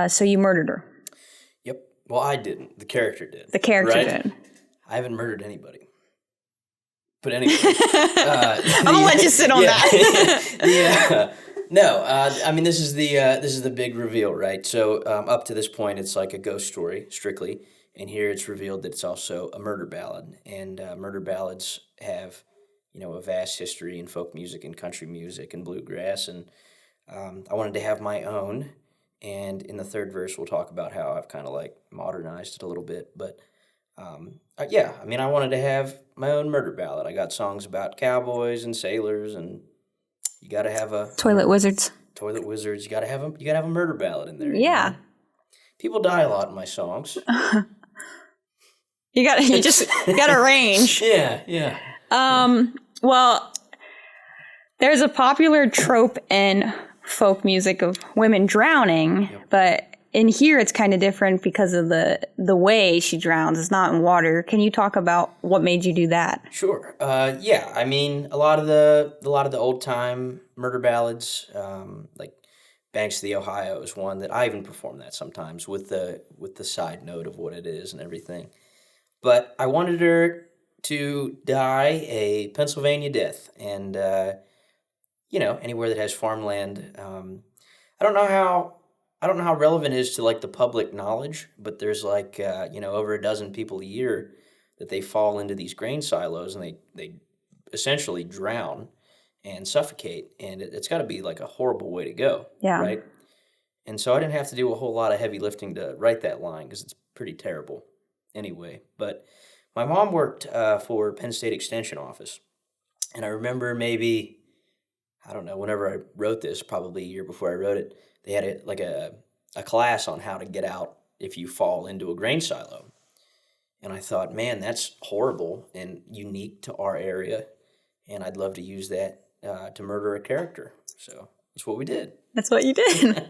So you murdered her. Yep. Well, I didn't. The character did. The character right? did. I haven't murdered anybody. But anyway. I'm going to let you sit on that. No, I mean, this is the big reveal, right? So up to this point, it's like a ghost story, strictly. And here it's revealed that it's also a murder ballad. And murder ballads have, a vast history in folk music and country music and bluegrass. And I wanted to have my own. And in the third verse, we'll talk about how I've kind of like modernized it a little bit. But I wanted to have my own murder ballad. I got songs about cowboys and sailors, and you got to have a Toilet wizards. You got to have a murder ballad in there. Yeah. People die a lot in my songs. You got a range. Yeah. Well, there's a popular trope in folk music of women drowning, but in here it's kind of different because of the way she drowns. It's not in water. Can you talk about what made you do that? Sure. I mean, a lot of the old time murder ballads, like Banks of the Ohio is one that I even perform that sometimes with the side note of what it is and everything. But I wanted her to die a Pennsylvania death, and anywhere that has farmland. I don't know how relevant it is to like the public knowledge, but there's like over a dozen people a year that they fall into these grain silos and they essentially drown and suffocate, and it's got to be like a horrible way to go, right? And so I didn't have to do a whole lot of heavy lifting to write that line because it's pretty terrible anyway. But my mom worked for Penn State Extension Office, and I remember maybe, I don't know, whenever I wrote this, probably a year before I wrote it, they had a class on how to get out if you fall into a grain silo. And I thought, man, that's horrible and unique to our area, and I'd love to use that to murder a character. So that's what we did. That's what you did.